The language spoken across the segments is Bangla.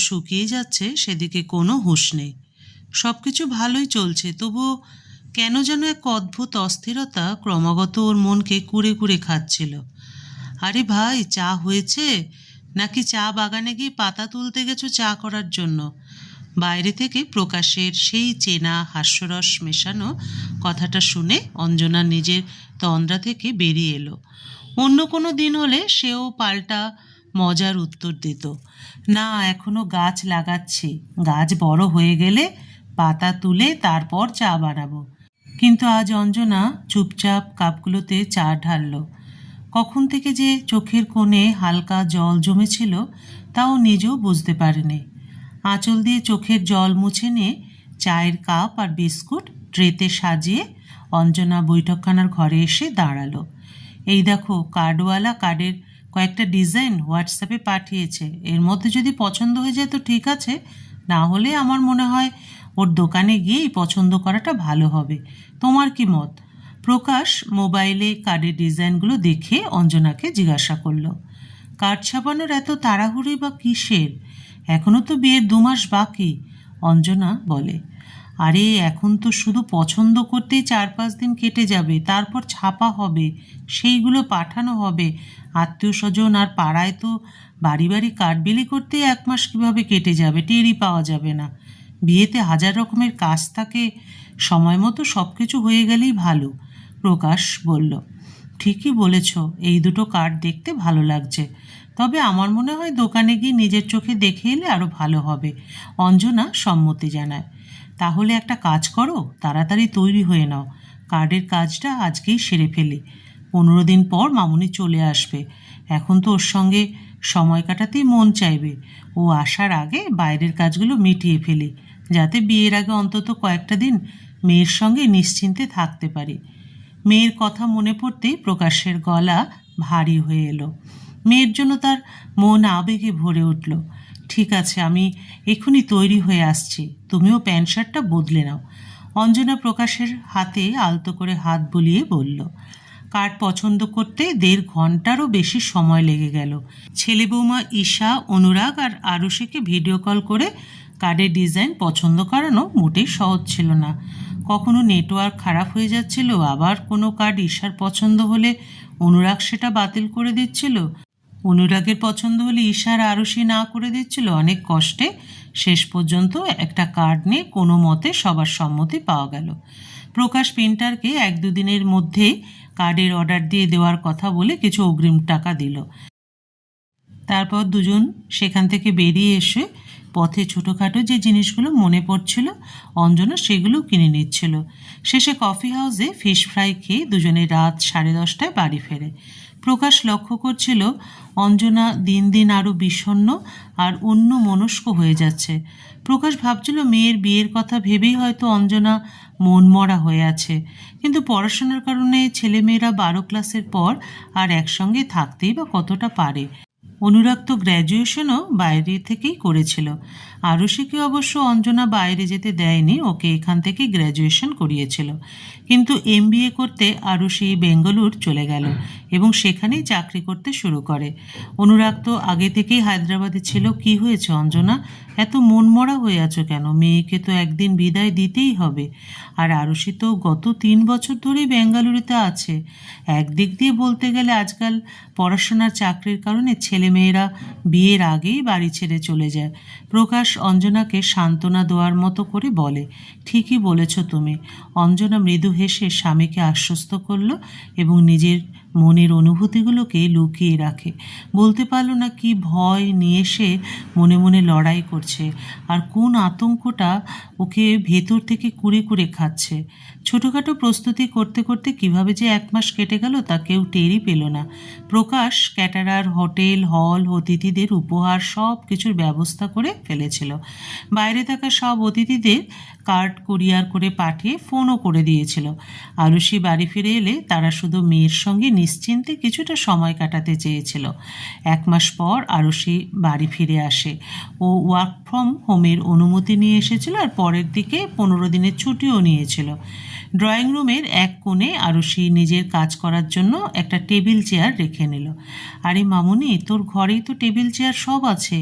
শুকিয়ে যাচ্ছে সেদিকে কোনো হুঁশ নেই। সব কিছু ভালোই চলছে, তবুও কেন যেন এক অদ্ভুত অস্থিরতা ক্রমাগত ওর মনকে কুড়ে কুড়ে খাচ্ছিল। আরে ভাই, চা হয়েছে? নাকি চা বাগানে গিয়ে পাতা তুলতে গেছো চা করার জন্য? বাইরে থেকে প্রকাশের সেই চেনা হাস্যরস মেশানো কথাটা শুনে অঞ্জনা নিজের তন্দ্রা থেকে বেরিয়ে এলো। অন্য কোনো দিন হলে সেও পাল্টা মজার উত্তর দিত, না এখনো গাছ লাগাচ্ছি, গাছ বড় হয়ে গেলে পাতা তুলে তারপর চা বানাবো। কিন্তু আজ অঞ্জনা চুপচাপ কাপগুলোতে চা ঢালল। কখন থেকে যে চোখের কোণে হালকা জল জমেছিল তাও নিজেও বুঝতে পারেনি। আঁচল দিয়ে চোখের জল মুছে নিয়ে চায়ের কাপ আর বিস্কুট ট্রেতে সাজিয়ে অঞ্জনা বৈঠকখানার ঘরে এসে দাঁড়ালো। এই দেখো, কার্ডওয়ালা কার্ডের কয়েকটা ডিজাইন হোয়াটসঅ্যাপে পাঠিয়েছে, এর মধ্যে যদি পছন্দ হয়ে যায় তো ঠিক আছে, না হলে আমার মনে হয় ওর দোকানে গিয়েই পছন্দ করাটা ভালো হবে। তোমার কি মত? প্রকাশ মোবাইলে কার্ডের ডিজাইনগুলো দেখে অঞ্জনাকে জিজ্ঞাসা করলো, কার্ড ছাপানোর এত তাড়াহুড়োই বা কিসের? এখনও তো বিয়ের 2 মাস বাকি। অঞ্জনা বলে, আরে এখন তো শুধু পছন্দ করতেই 4-5 দিন কেটে যাবে, তারপর ছাপা হবে, সেইগুলো পাঠানো হবে আত্মীয় স্বজন, আর পাড়ায় তো বাড়ি বাড়ি কার্ড বিলি করতেই 1 মাস কীভাবে কেটে যাবে টেরই পাওয়া যাবে না। বিয়েতে 1000 রকমের কাজ থাকে, সময় মতো সব কিছু হয়ে গেলেই ভালো। প্রকাশ বলল, ঠিকই বলেছ, এই দুটো কার্ড দেখতে ভালো লাগছে, তবে আমার মনে হয় দোকানে গিয়ে নিজের চোখে দেখে এলে আরও ভালো হবে। অঞ্জনা সম্মতি জানায়, তাহলে একটা কাজ করো, তাড়াতাড়ি তৈরি হয়ে নাও, কার্ডের কাজটা আজকেই সেরে ফেলি। 15 দিন পর মামুনি চলে আসবে, এখন তো ওর সঙ্গে সময় কাটাতেই মন চাইবে। ও আসার আগে বাইরের কাজগুলো মিটিয়ে ফেলি, যাতে বিয়ের আগে অন্তত কয়েকটা দিন মেয়ের সঙ্গে নিশ্চিন্তে থাকতে পারি। মেয়ের কথা মনে পড়তেই প্রকাশের গলা ভারী হয়ে এলো। মেয়ের জন্য তার মন আবেগে ভরে উঠল। ঠিক আছে, আমি এখনই তৈরি হয়ে আসছি, তুমিও প্যান্ট শার্টটা বদলে নাও। অঞ্জনা প্রকাশের হাতে আলতো করে হাত বুলিয়ে বলল। কার্ড পছন্দ করতে 1.5 ঘন্টারও বেশি সময় লেগে গেল। ছেলে বৌমা ঈশা, অনুরাগ আর আরুষিকে ভিডিও কল করে কার্ডের ডিজাইন পছন্দ করানো মোটেই সহজ ছিল না। কখনো নেটওয়ার্ক খারাপ হয়ে যাচ্ছিল, আবার কোনো কার্ড ঈশার পছন্দ হলে অনুরাগ সেটা বাতিল করে দিচ্ছিল, অনুরাগের পছন্দ হলে ঈশার আরুষি না করে দিচ্ছিল। অনেক কষ্টে শেষ পর্যন্ত একটা কার্ড নিয়ে কোনো মতে সবার সম্মতি পাওয়া গেল। প্রকাশ প্রিন্টারকে 1-2 দিনের মধ্যে কার্ডের অর্ডার দিয়ে দেওয়ার কথা বলে কিছু অগ্রিম টাকা দিল। তারপর দুজন সেখান থেকে বেরিয়ে এসে পথে ছোটোখাটো যে জিনিসগুলো মনে পড়ছিল অঞ্জনা সেগুলো কিনে নিচ্ছিল। শেষে কফি হাউসে ফিশ ফ্রাই খেয়ে দুজনে রাত 10:30টায় বাড়ি ফেরে। প্রকাশ লক্ষ্য করছিল অঞ্জনা দিন দিন আরও বিষণ্ণ আর অন্য মনস্ক হয়ে যাচ্ছে। প্রকাশ ভাবছিল মেয়ের বিয়ের কথা ভেবেই হয়তো অঞ্জনা মনমরা হয়ে আছে, কিন্তু পড়াশোনার কারণে ছেলেমেয়েরা 12 ক্লাসের পর আর একসঙ্গে থাকতেই বা কতটা পারে। অনুরাগ তো গ্র্যাজুয়েশনও বাইরে থেকেই করেছিল। আরুষিকে অবশ্য অঞ্জনা বাইরে যেতে দেয়নি, ওকে এখান থেকে গ্র্যাজুয়েশন করিয়েছিল। কিন্তু MBA করতে আরুষি বেঙ্গালুর চলে গেল এবং সেখানেই চাকরি করতে শুরু করে। অনুরাগ তো আগে থেকেই হায়দ্রাবাদে ছিল। কি হয়েছে অঞ্জনা, এত মনমরা হয়ে আছো কেন? মেয়েকে তো একদিন বিদায় দিতেই হবে। আর আরুষি তো গত 3 বছর ধরেই বেঙ্গালুরুতে আছে। একদিক দিয়ে বলতে গেলে আজকাল পড়াশোনার চাকরির কারণে ছেলেমেয়েরা বিয়ের আগেই বাড়ি ছেড়ে চলে যায়। প্রকাশ অঞ্জনাকে সান্ত্বনা দেওয়ার মতো করে বলে, ঠিকই বলেছ তুমি। অঞ্জনা মৃদু হেসে স্বামীকে আশ্বস্ত করল এবং নিজের মনের অনুভূতিগুলোকে লুকিয়ে রাখে। বলতে পারল না কি ভয় নিয়ে সে মনে মনে লড়াই করছে, আর কোন আতঙ্কটা ওকে ভেতর থেকে কুড়ে কুড়ে খাচ্ছে। ছোটোখাটো প্রস্তুতি করতে করতে কিভাবে যে 1 মাস কেটে গেল তা কেউ টেরই পেল না। প্রকাশ ক্যাটারার, হোটেল, হল, অতিথিদের উপহার সব কিছুর ব্যবস্থা করে ফেলেছিল। বাইরে থাকা সব অতিথিদের কার্ড কুরিয়ার করে পাঠিয়ে ফোনও করে দিয়েছিল। আরুষি বাড়ি ফিরে এলে তারা শুধু মেয়ের সঙ্গে নিশ্চিন্তে কিছুটা সময় কাটাতে চেয়েছিল। 1 মাস পর আরুষি বাড়ি ফিরে আসে। ও ওয়ার্ক ফ্রম হোমের অনুমতি নিয়ে এসেছিল আর পরের দিকে 15 দিনের ছুটিও নিয়েছিল। ড্রয়িং রুমের এক কোণে আরুষি নিজের কাজ করার জন্য একটা টেবিল চেয়ার রেখে নিল। আরে মামুনি, তোর ঘরেই তো টেবিল চেয়ার সব আছে,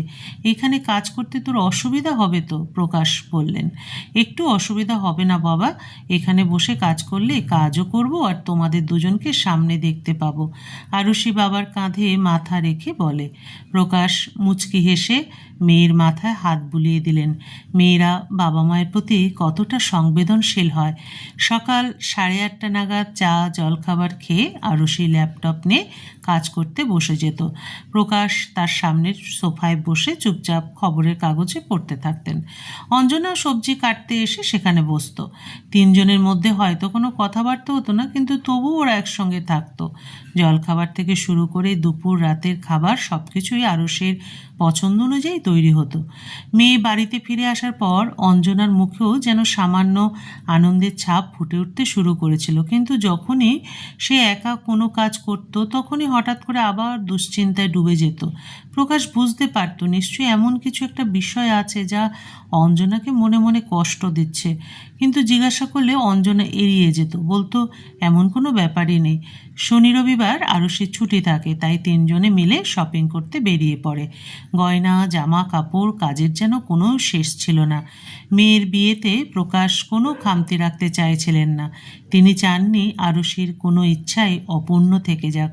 এখানে কাজ করতে তোর অসুবিধা হবে তো? প্রকাশ বললেন। একটু অসুবিধা হবে না বাবা, এখানে বসে কাজ করলে কাজও করব আর তোমাদের দুজনকে সামনে দেখতে পাবো, আরুষি বাবার কাঁধে মাথা রেখে বলে। প্রকাশ মুচকি হেসে মেয়ের মাথায় হাত বুলিয়ে দিলেন। মেয়েরা বাবা মায়ের প্রতি কতটা সংবেদনশীল হয়। সকাল 8:30 নাগাদ চা জলখাবার খেয়ে আরুষি ল্যাপটপ নিয়ে কাজ করতে বসে যেত। প্রকাশ তার সামনের সোফায় বসে চুপচাপ খবরের কাগজে পড়তে থাকতেন। অঞ্জনা সবজি কাটতে এসে সেখানে বসতো। তিনজনের মধ্যে হয়তো কোনো কথাবার্তা হতো না, কিন্তু তবু ওরা একসঙ্গে থাকতো। জলখাবার থেকে শুরু করে দুপুর রাতের খাবার সব কিছুই আরুষির পছন্দ অনুযায়ী তৈরি হতো। মেয়ে বাড়িতে ফিরে আসার পর অঞ্জনার মুখেও যেন সামান্য আনন্দের ছাপ ফুটে উঠতে শুরু করেছিল, কিন্তু যখনই সে একা কোনো কাজ করত তখনই হঠাৎ করে আবার দুশ্চিন্তায় ডুবে যেত। প্রকাশ বুঝতে পারত নিশ্চয়ই এমন কিছু একটা বিষয় আছে যা অঞ্জনাকে মনে মনে কষ্ট দিচ্ছে, কিন্তু জিজ্ঞাসা করলে অঞ্জনা এড়িয়ে যেত, বলতো এমন কোনো ব্যাপারই নেই। শনি রবিবার আরুষির ছুটি থাকে, তাই তিনজনে মিলে শপিং করতে বেরিয়ে পড়ে। গয়না জামা কাপড় কাজের যেন কোনো শেষ ছিল না। মেয়ের বিয়েতে প্রকাশ কোনো খামতি রাখতে চাইছিলেন না। তিনি চাননি আরুষির কোনো ইচ্ছাই অপূর্ণ থেকে যাক।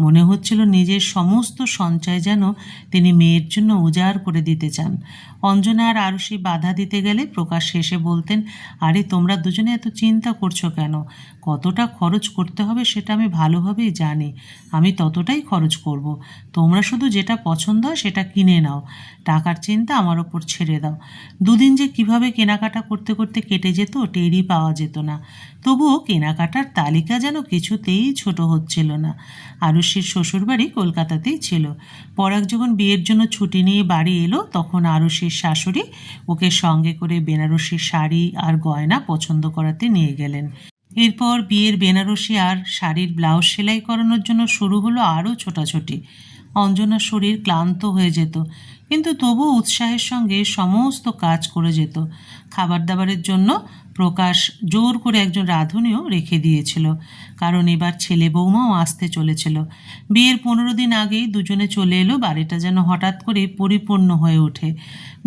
মনে হচ্ছিল নিজের সমস্ত সঞ্চয় যেন তিনি মেয়ের জন্য উজাড় করে দিতে চান। অঞ্জনা আর আরুষি বাধা দিতে গেলে প্রকাশ হেসে বলতেন, আরে তোমরা দুজনে এত চিন্তা করছো কেন? কতটা খরচ করতে হবে সেটা আমি ভালোভাবেই জানি, আমি ততটাই খরচ করব। তোমরা শুধু যেটা পছন্দ হয় সেটা কিনে নাও, টাকার চিন্তা আমার ওপর ছেড়ে দাও। দুদিন যে কিভাবে কেনাকাটা করতে করতে কেটে যেত টেরই পাওয়া যেত না। তবুও কেনাকাটার তালিকা যেন কিছুতেই ছোট হচ্ছিল না। আরুষির শ্বশুরবাড়ি কলকাতাতেই ছিল। পরাগ যখন বিয়ের জন্য ছুটি নিয়ে বাড়ি এলো তখন আরুষির শাশুড়ি ওকে সঙ্গে করে বেনারসি শাড়ি আর গয়না পছন্দ করাতে নিয়ে গেলেন। এরপর বিয়ের বেনারসি আর শাড়ির ব্লাউজ সেলাই করানোর জন্য শুরু হলো আরও ছোটাছুটি। অঞ্জনার শরীর ক্লান্ত হয়ে যেত, কিন্তু তবুও উৎসাহের সঙ্গে সমস্ত কাজ করে যেত। খাবার দাবারের জন্য প্রকাশ জোর করে একজন রাঁধুনিও রেখে দিয়েছিল, কারণ এবার ছেলে বৌমাও আসতে চলেছিল। বিয়ের 15 দিন আগেই দুজনে চলে এলো। বাড়িটা যেন হঠাৎ করে পরিপূর্ণ হয়ে ওঠে।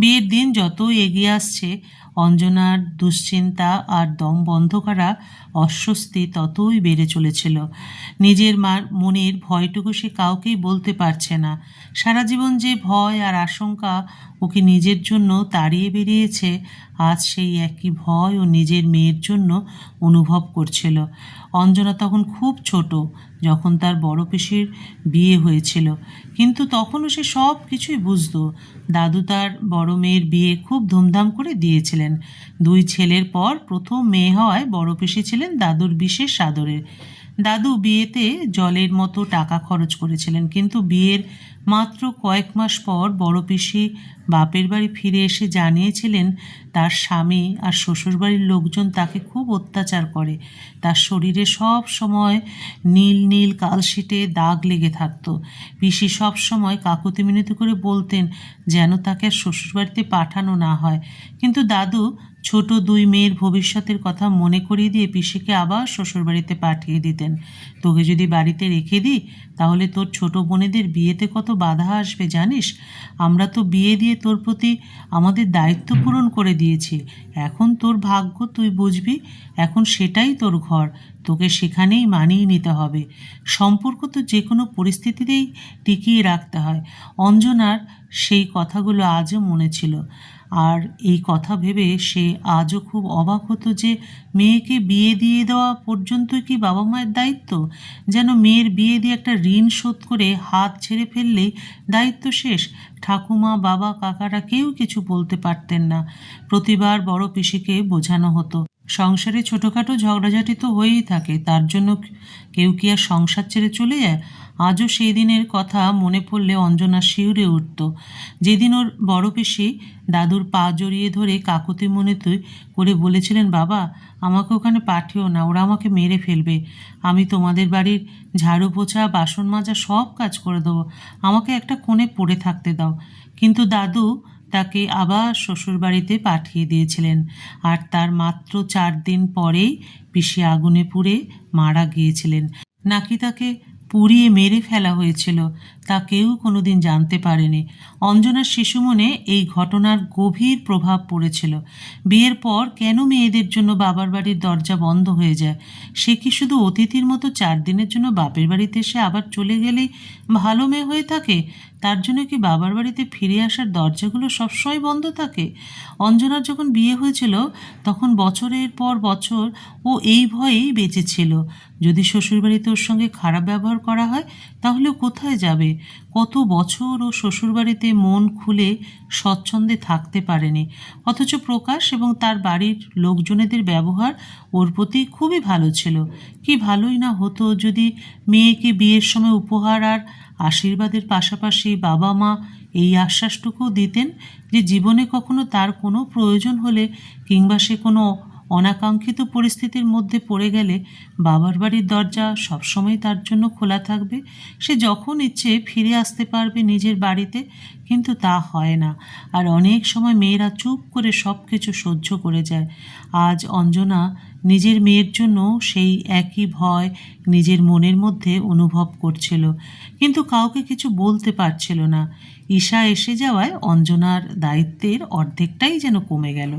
বিয়ের দিন যত এগিয়ে আসছে অঞ্জনার দুশ্চিন্তা আর দম বন্ধ করা অস্বস্তি ততই বেড়ে চলেছিল। নিজের মনের ভয়টুকু সে কাউকেই বলতে পারছে না। সারা জীবন যে ভয় আর আশঙ্কা ওকে নিজের জন্য তাড়িয়ে বেরিয়েছে, আজ সেই একই ভয় ও নিজের মেয়ের জন্য অনুভব করছিল। অঞ্জনা তখন খুব ছোট, যখন তার বড় পিসির বিয়ে হয়েছিল, কিন্তু তখনও সে সব কিছুই বুঝত। দাদু তার বড় মেয়ের বিয়ে খুব ধুমধাম করে দিয়েছিলেন। 2 ছেলের পর প্রথম মেয়ে হওয়ায় বড় পিসি ছিলেন দাদুর বিশেষ আদরের। দাদু বিয়েতে জলের মতো টাকা খরচ করেছিলেন, কিন্তু বিয়ের মাত্র কয়েক মাস পর বড় পিসি বাপের বাড়ি ফিরে এসে জানিয়েছিলেন তার স্বামী আর শ্বশুরবাড়ির লোকজন তাকে খুব অত্যাচার করে। তার শরীরে সব সময় নীল নীল কালশিটে দাগ লেগে থাকতো। পিসি সব সময় কাকুতি মিনতি করে বলতেন যেন তাকে আর শ্বশুরবাড়িতে পাঠানো না হয়, কিন্তু দাদু ছোট 2 মেয়ের ভবিষ্যতের কথা মনে করিয়ে দিয়ে পিসিকে আবার শ্বশুরবাড়িতে পাঠিয়ে দিতেন। তোকে যদি বাড়িতে রেখে দিই তাহলে তোর ছোট বোনেদের বিয়েতে কত বাধা আসবে জানিস? আমরা তো বিয়ে দিয়ে তোর প্রতি আমাদের দায়িত্ব পূরণ করে দিয়েছি, এখন তোর ভাগ্য তুই বুঝবি, এখন সেটাই তোর ঘর, তোকে সেখানেই মানিয়ে নিতে হবে। সম্পর্ক তো যে কোনো পরিস্থিতিতেই টিকিয়ে রাখতে হয়। অঞ্জনার সেই কথাগুলো আজও মনে ছিল, আর এই কথা ভেবে সে আজও খুব অবাক হতো যে মেয়েকে বিয়ে দিয়ে দেওয়া পর্যন্তই কি বাবা মায়ের দায়িত্ব? যেন মেয়ের বিয়ে দিয়ে একটা ঋণ শোধ করে হাত ছেড়ে ফেললেই দায়িত্ব শেষ। ঠাকুমা বাবা কাকারা কেউ কিছু বলতে পারতেন না। প্রতিবার বড় পিসিকে বোঝানো হতো সংসারে ছোটোখাটো ঝগড়াঝাটি তো হয়েই থাকে, তার জন্য কেউ কি আর সংসার ছেড়ে চলে যায়? আজও সেই দিনের কথা মনে পড়লে অঞ্জনা শিউরে উঠত, যেদিন ওর বড় পিসি দাদুর পা জড়িয়ে ধরে কাকুতি মিনতি করে বলেছিলেন, বাবা আমাকে ওখানে পাঠিও না, ওরা আমাকে মেরে ফেলবে, আমি তোমাদের বাড়ির ঝাড়ু পোছা বাসন মাজা সব কাজ করে দেবো, আমাকে একটা কোণে পড়ে থাকতে দাও। কিন্তু দাদু তাকে আবার শ্বশুরবাড়িতে পাঠিয়ে দিয়েছিলেন। আর তার মাত্র 4 দিন পরেই পিসি আগুনে পুড়ে মারা গিয়েছিলেন। নাকি তাকে পুড়িয়ে মেরে ফেলা হয়েছিল তা কেউ কোনোদিন জানতে পারেনি। অঞ্জনার শিশু মনে এই ঘটনার গভীর প্রভাব পড়েছিল। বিয়ের পর কেন মেয়েদের জন্য বাবার বাড়ির দরজা বন্ধ হয়ে যায়? সে কি শুধু অতিথির মতো 4 দিনের জন্য বাপের বাড়িতে এসে আবার চলে গেলেই ভালো মেয়ে হয়ে থাকে? তার জন্য কি বাবার বাড়িতে ফিরে আসার দরজাগুলো সবসময় বন্ধ থাকে? অঞ্জনার যখন বিয়ে হয়েছিল তখন বছরের পর বছর ও এই ভয়েই বেঁচেছিল, যদি শ্বশুরবাড়িতে ওর সঙ্গে খারাপ ব্যবহার করা হয় তাহলে ও কোথায় যাবে? কত বছর ও শ্বশুরবাড়িতে মন খুলে স্বচ্ছন্দে থাকতে পারেনি, অথচ প্রকাশ এবং তার বাড়ির লোকজনেদের ব্যবহার ওর প্রতি খুবই ভালো ছিল। কি ভালোই না হতো যদি মেয়েকে বিয়ের সময় উপহার আর আশীর্বাদের পাশাপাশি বাবা মা এই আশ্বাসটুকুও দিতেন যে জীবনে কখনো তার কোনো প্রয়োজন হলে কিংবা সে কোনো অনাকাঙ্ক্ষিত পরিস্থিতির মধ্যে পড়ে গেলে বাবার বাড়ির দরজা সবসময় তার জন্য খোলা থাকবে, সে যখন ইচ্ছে ফিরে আসতে পারবে নিজের বাড়িতে। কিন্তু তা হয় না, আর অনেক সময় মেয়েরা চুপ করে সব কিছু সহ্য করে যায়। আজ অঞ্জনা নিজের মেয়ের জন্য সেই একই ভয় নিজের মনের মধ্যে অনুভব করছিল, কিন্তু কাউকে কিছু বলতে পারছিল না। ঈশা এসে যাওয়ায় অঞ্জনার দায়িত্বের অর্ধেকটাই যেন কমে গেল।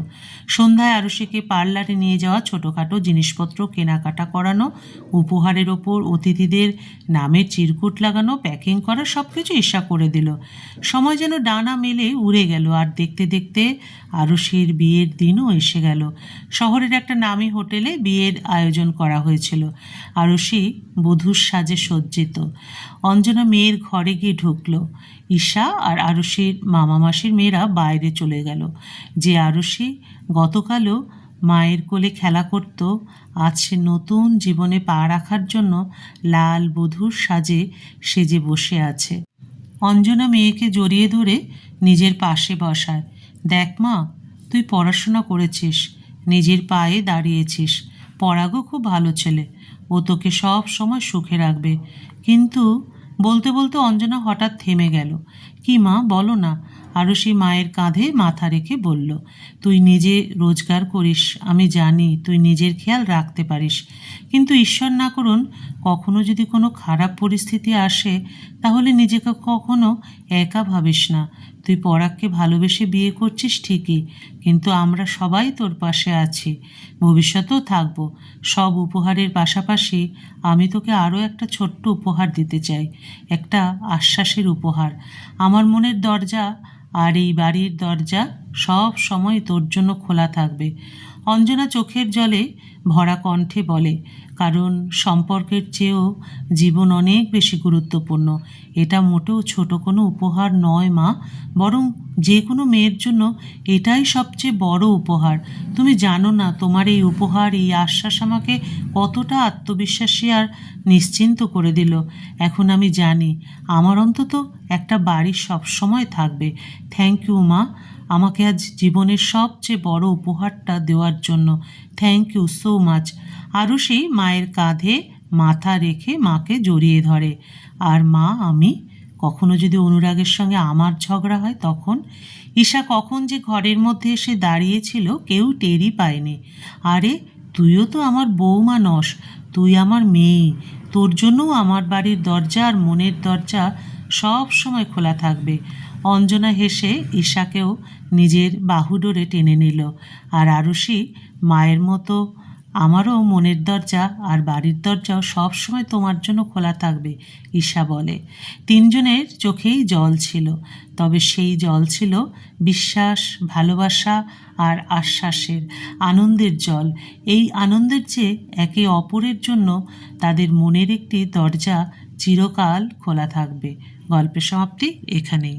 সন্ধ্যায় আরুষিকে পার্লারে নিয়ে যাওয়া, ছোটোখাটো জিনিসপত্র কেনাকাটা করানো, উপহারের ওপর অতিথিদের নামের চিরকুট লাগানো, প্যাকিং করা, সব কিছু ঈশা করে দিল। সময় যেন ডানা মেলে উড়ে গেল, আর দেখতে দেখতে আরুষির বিয়ের দিনও এসে গেল। শহরের একটা নামী হোটেলে বিয়ের আয়োজন করা হয়েছিল। আরুষি বধূর সাজে সজ্জিত। অঞ্জনা মেয়ের ঘরে গিয়ে ঢুকলো। ঈশা আর আরুষির মামা মাসির মেয়েরা বাইরে চলে গেল। যে আরুষি গতকালও মায়ের কোলে খেলা করত, আজ সে নতুন জীবনে পা রাখার জন্য লাল বধূর সাজে সেজে বসে আছে। অঞ্জনা মেয়েকে জড়িয়ে ধরে নিজের পাশে বসায়। দেখ মা, তুই পড়াশোনা করেছিস, নিজের পায়ে দাঁড়িয়েছিস, পরাগও খুব ভালো ছেলে, ও তোকে সব সময় সুখে রাখবে। কিন্তু বলতে বলতে অঞ্জনা হঠাৎ থেমে গেল। কি মা, বলো না। আরুষি মায়ের কাঁধে মাথা রেখে বলল, তুই নিজে রোজগার করিস, আমি জানি তুই নিজের খেয়াল রাখতে পারিস, কিন্তু ঈশ্বর না করুন কখনো যদি কোনো খারাপ পরিস্থিতি আসে তাহলে নিজেকে কখনো একা ভাবিস না। তুই পরাগকে ভালোবেসে বিয়ে করছিস ঠিকই, কিন্তু আমরা সবাই তোর পাশে আছি, ভবিষ্যতেও থাকবো। সব উপহারের পাশাপাশি আমি তোকে আরও একটা ছোট্ট উপহার দিতে চাই, একটা আশ্বাসের উপহার। আমার মনের দরজা আর এই বাড়ির দরজা সব সময় তোর জন্য খোলা থাকবে। অঞ্জনা চোখের জলে ভরা কণ্ঠে বলে, কারণ সম্পর্কের চেয়েও জীবন অনেক বেশি গুরুত্বপূর্ণ। এটা মোটেও ছোট কোনো উপহার নয় মা, বরং যে কোনো মেয়ের জন্য এটাই সবচেয়ে বড় উপহার। তুমি জানো না তোমার এই উপহার, এই আশ্বাস আমাকে কতটা আত্মবিশ্বাসী আর নিশ্চিন্ত করে দিল। এখন আমি জানি আমার অন্তত একটা বাড়ি সবসময় থাকবে। থ্যাংক ইউ মা, আমাকে আজ জীবনের সবচেয়ে বড় উপহারটা দেওয়ার জন্য। Thank you so much. Arushi মায়ের কাঁধে মাথা রেখে মাকে জড়িয়ে ধরে। আর মা, আমি কখনো যদি অনুরাগের সঙ্গে আমার ঝগড়া হয় তখন? ঈশা কখন যে ঘরের মধ্যে এসে দাঁড়িয়েছিল কেউ টেরই পায়নি। আরে তুইও তো আমার বৌমা নস, তুই আমার মেয়ে, তোর জন্যও আমার বাড়ির দরজা আর মনের দরজা সব সময় খোলা থাকবে। অঞ্জনা হেসে ঈশাকেও নিজের বাহুডোরে টেনে নিল। আর আরুষি, মায়ের মতো আমারও মনের দরজা আর বাড়ির দরজাও সবসময় তোমার জন্য খোলা থাকবে, ঈশা বলে। তিনজনের চোখেই জল ছিল, তবে সেই জল ছিল বিশ্বাস, ভালোবাসা আর আশ্বাসের, আনন্দের জল। এই আনন্দের চেয়ে একে অপরের জন্য তাদের মনের একটি দরজা চিরকাল খোলা থাকবে। গল্পের সমাপ্তি এখানেই।